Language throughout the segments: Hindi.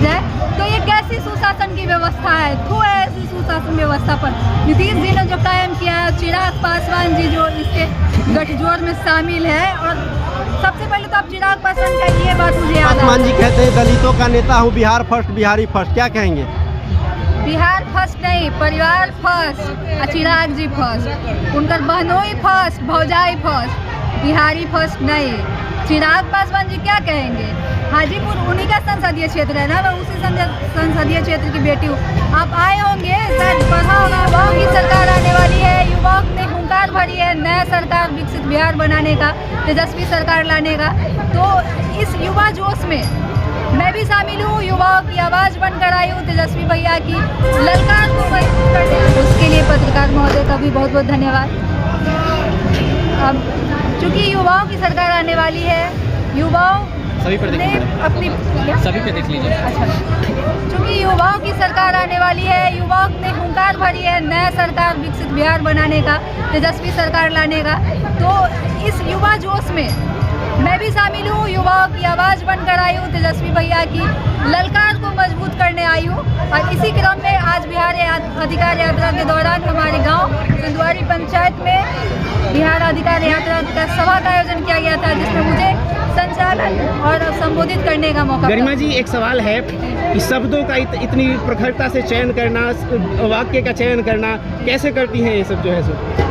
जाए, तो ये कैसी सुशासन की व्यवस्था है? थू है ऐसी सुशासन व्यवस्था पर। नीतीश जी ने जो कायम किया है, चिराग पासवान जी जो इसके गठजोड़ में शामिल है, और सबसे पहले तो आप चिराग पासवान का ये बात मुझे याद पासवान जी कहते हैं दलितों का नेता हूँ, बिहार फर्स्ट, बिहारी फर्स्ट, क्या कहेंगे? बिहार फर्स्ट नहीं, परिवार फर्स्ट, चिराग जी फर्स्ट, उनकर बहनोई फर्स्ट, भौजाई फर्स्ट, बिहारी फर्स्ट नहीं। चिराग पासवान जी क्या कहेंगे? हाजीपुर उन्हीं का संसदीय क्षेत्र है ना, मैं उसी संसदीय क्षेत्र की बेटी हूँ। आप आए होंगे, शायद पढ़ा होगा, युवाओं की सरकार आने वाली है, युवाओं ने हुंकार भरी है नया सरकार विकसित बिहार बनाने का, तेजस्वी सरकार लाने का। तो इस युवा जोश में मैं भी शामिल हूँ, युवाओं की आवाज़ बनकर आई हूँ तेजस्वी भैया की ललकार को करने, उसके लिए पत्रकार महोदय का भी बहुत बहुत धन्यवाद। अब चूँकि युवाओं की सरकार आने वाली है, युवाओं ने अपनी सभी पे देख लीजिए। अच्छा, चूँकि युवाओं की सरकार आने वाली है, युवाओं ने हुंकार भरी है नया सरकार विकसित बिहार बनाने का, तेजस्वी सरकार लाने का। तो इस युवा जोश में मैं भी शामिल हूँ, युवाओं की आवाज़ बनकर आई हूँ तेजस्वी भैया की ललकार को मजबूत करने आई हूँ। और इसी क्रम में आज बिहार अधिकार यात्रा के दौरान हमारे गांव सिंधुआरी पंचायत में बिहार अधिकार यात्रा का सभा का आयोजन किया गया था, जिसमें मुझे संचालन और संबोधित करने का मौका। गरिमा जी, एक सवाल है कि शब्दों का इतनी प्रखरता से चयन करना, वाक्य का चयन करना कैसे करती हैं ये सब जो है सो?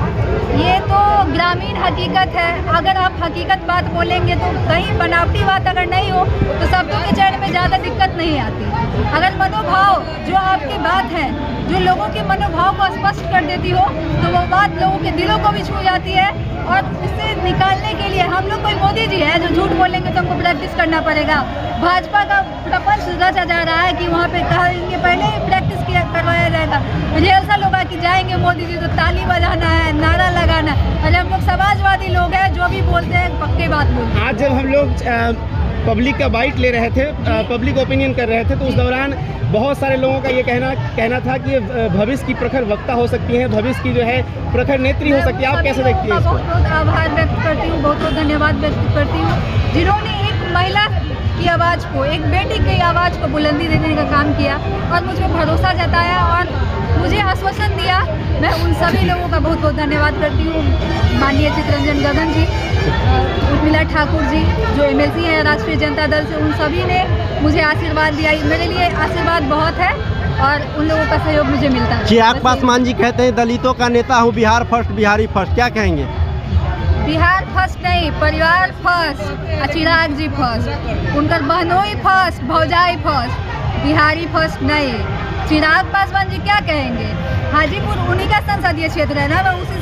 ये तो ग्रामीण हकीकत है। अगर आप हकीकत बात बोलेंगे तो कहीं बनावटी बात अगर नहीं हो तो शब्दों के चयन में ज़्यादा दिक्कत नहीं आती। अगर मनोभाव जो आपकी बात है, जो लोगों के मनोभाव को स्पष्ट कर देती हो, तो वो बात लोगों के दिलों को भी छू जाती है। और इसे निकालने के लिए हम लोग कोई मोदी जी है जो झूठ बोलेंगे तो हमको प्रैक्टिस करना पड़ेगा। भाजपा का प्रपंच रचा जा रहा है कि वहाँ पे कहेंगे पहले ही प्रैक्टिस करवाया जाएगा, रिहर्सल होगा कि जाएंगे मोदी जी तो ताली बजाना है, नारा लगाना है। और हम लोग समाजवादी लोग हैं, जो भी बोलते हैं पक्की बात बोलते हैं। आज जब हम लोग पब्लिक का बाइट ले रहे थे, पब्लिक ओपिनियन कर रहे थे, तो उस दौरान बहुत सारे लोगों का ये कहना था कि भविष्य की प्रखर वक्ता हो सकती हैं, भविष्य की जो है प्रखर नेत्री हो सकती है। आप कैसे देखती हैं इसको? बहुत बहुत आभार व्यक्त करती हूँ, बहुत बहुत धन्यवाद व्यक्त करती हूँ, जिन्होंने एक महिला की आवाज़ को, एक बेटी की आवाज़ को बुलंदी देने का काम किया और मुझ पर भरोसा जताया और मुझे आश्वासन दिया। मैं उन सभी लोगों का बहुत बहुत धन्यवाद करती हूँ। माननीय चितरंजन गगन जी, उर्मिला ठाकुर जी जो MLC हैं राष्ट्रीय जनता दल से, उन सभी ने मुझे आशीर्वाद दिया। मेरे लिए आशीर्वाद बहुत है और उन लोगों का सहयोग मुझे मिलता है। चिराग पासवान जी कहते हैं दलितों का नेता हूँ, बिहार फर्स्ट, बिहारी फर्स्ट, क्या कहेंगे? बिहार फर्स्ट नहीं, परिवार फर्स्ट, चिराग जी फर्स्ट, उनकर बहनोई फर्स्ट, भौजाई फर्स्ट, बिहारी फर्स्ट नहीं। चिराग पासवान जी क्या कहेंगे? हाजीपुर उन्हीं का संसदीय क्षेत्र है ना, मैं उसी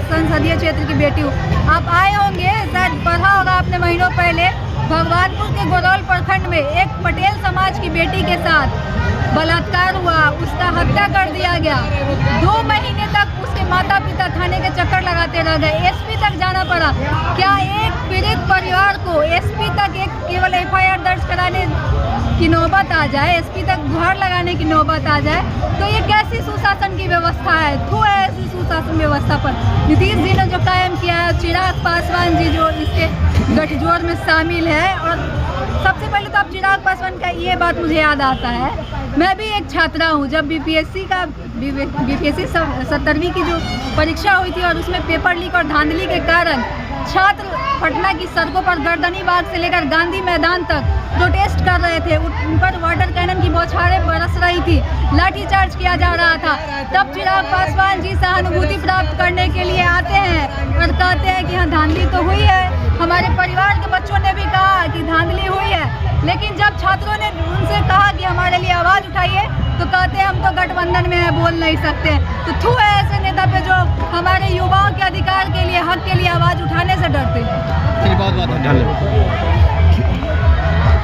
संसदीय क्षेत्र की बेटी हूँ। आप आए होंगे, शायद पढ़ा होगा आपने महीनों पहले, भगवानपुर के गोरौल प्रखंड में एक पटेल समाज की बेटी के साथ बलात्कार हुआ, उसका हत्या कर दिया गया। 2 महीने तक उसके माता पिता थाने के चक्कर लगाते रह गए, SP तक जाना पड़ा। क्या एक पीड़ित परिवार को SP तक एक केवल FIR दर्ज कराने की नौबत आ जाए, SP तक गुहार लगाने की नौबत आ जाए, तो ये कैसी सुशासन की व्यवस्था है? थू है ऐसी सुशासन व्यवस्था पर। नीतीश जी ने जो कायम किया है, चिराग पासवान जी जो इसके गठजोड़ में शामिल है, और सबसे पहले तो आप चिराग पासवान का ये बात मुझे याद आता है, मैं भी एक छात्रा हूँ। जब BPSC 70वीं की जो परीक्षा हुई थी और उसमें पेपर लीक और धांधली के कारण छात्र पटना की सड़कों पर गर्दनी बाग से लेकर गांधी मैदान तक प्रोटेस्ट कर रहे थे, उन पर वाटर कैनन की बौछारें बरस रही थी, लाठीचार्ज किया जा रहा था। तब चिराग पासवान जी सहानुभूति प्राप्त करने के लिए आते हैं और कहते हैं कि हाँ धांधली तो हुई है। हमारे परिवार के बच्चों ने भी कहा कि धांधली हुई है, लेकिन जब छात्रों ने उनसे कहा कि हमारे लिए आवाज़ उठाइए तो कहते हैं हम तो गठबंधन में है, बोल नहीं सकते। तो थू है ऐसे नेता पे जो हमारे युवाओं के अधिकार के लिए, हक के लिए आवाज़ उठाने से डरते हैं। बहुत बहुत धन्यवाद।